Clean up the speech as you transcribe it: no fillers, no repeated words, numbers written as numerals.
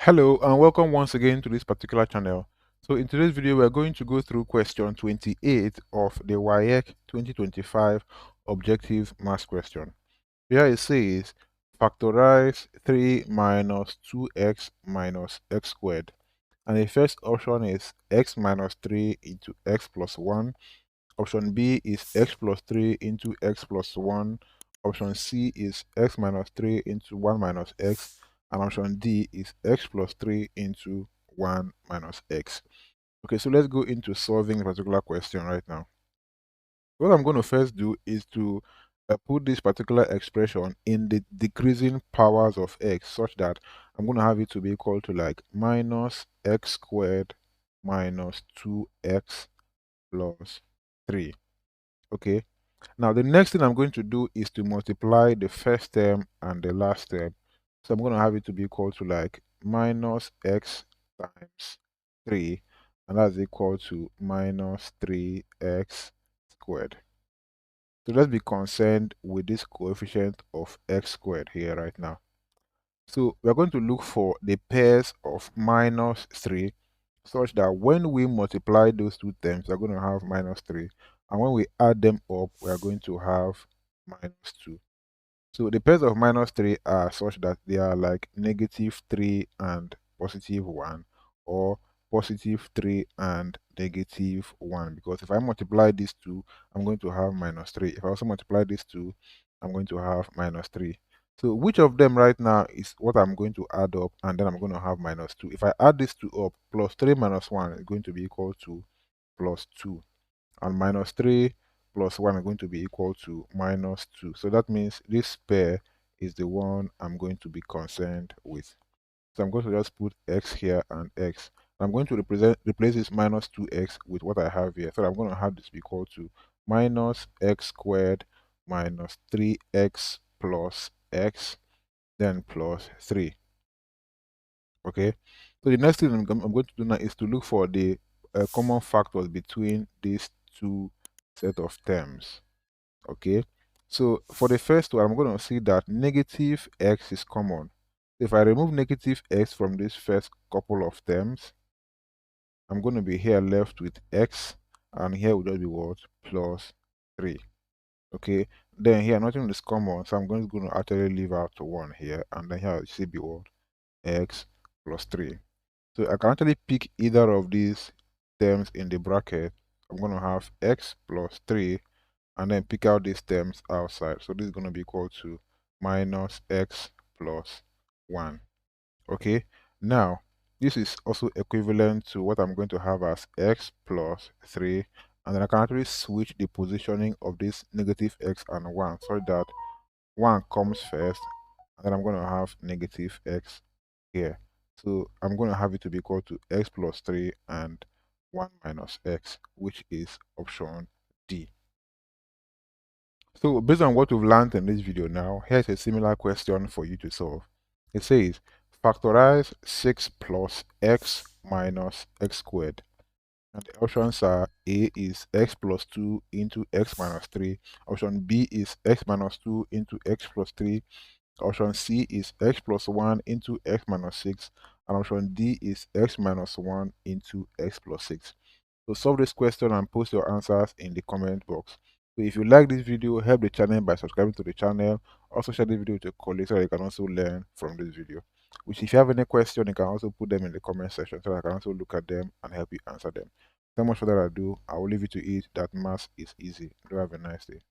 Hello and welcome once again to this particular channel. So in today's video we are going to go through question 28 of the WAEC 2025 objective math question. Here it says factorize 3 minus 2x minus x squared, and the first option is x minus 3 into x plus 1. Option B is x plus 3 into x plus 1. Option C is x minus 3 into 1 minus x. And option D is x plus 3 into 1 minus x. Okay, so let's go into solving the particular question right now. What I'm going to first do is to put this particular expression in the decreasing powers of x, such that I'm going to have it to be equal to like minus x squared minus 2x plus 3. Okay, now the next thing I'm going to do is to multiply the first term and the last term. So I'm going to have it to be equal to like minus x times 3, and that's equal to minus 3x squared. So let's be concerned with this coefficient of x squared here right now. So we're going to look for the pairs of minus 3, such that when we multiply those two terms, we're going to have minus 3. And when we add them up, we are going to have minus 2. So the pairs of minus 3 are such that they are like negative 3 and positive 1, or positive 3 and negative 1. Because if I multiply these two, I'm going to have minus 3. If I also multiply these two, I'm going to have minus 3. So which of them right now is what I'm going to add up, and then I'm going to have minus 2. If I add these two up, plus 3 minus 1 is going to be equal to plus 2. And minus 3 plus 1 are going to be equal to minus 2. So that means this pair is the one I'm going to be concerned with. So I'm going to just put x here and x. I'm going to replace this minus 2x with what I have here. So I'm going to have this be equal to minus x squared minus 3x plus x, then plus 3. Okay, so the next thing I'm going to do now is to look for the common factors between these two set of terms. Okay, so for the first one, I'm going to see that negative x is common. If I remove negative x from this first couple of terms, I'm going to be here left with x, and here will just be what? Plus 3. Okay, then here nothing is common, so I'm going to actually leave out 1 here, and then here it should be what? X plus 3. So I can actually pick either of these terms in the bracket. I'm going to have x plus 3, and then pick out these terms outside. So this is going to be equal to minus x plus 1. Okay, now this is also equivalent to what I'm going to have as x plus 3, and then I can actually switch the positioning of this negative x and 1 so that 1 comes first, and then I'm going to have negative x here. So I'm going to have it to be equal to x plus 3 and 1 minus x, which is option D. So based on what we've learned in this video now, here's a similar question for you to solve. It says, factorize 6 plus x minus x squared. And the options are: A is x plus 2 into x minus 3. Option B is x minus 2 into x plus 3. Option C is x plus 1 into x minus 6. And option D is x minus 1 into x plus 6. So solve this question and post your answers in the comment box. So if you like this video, help the channel by subscribing to the channel. Also share the video with your colleagues so they can also learn from this video. Which if you have any question, you can also put them in the comment section so I can also look at them and help you answer them. So much further ado, I will leave you to it that math is easy. Do have a nice day.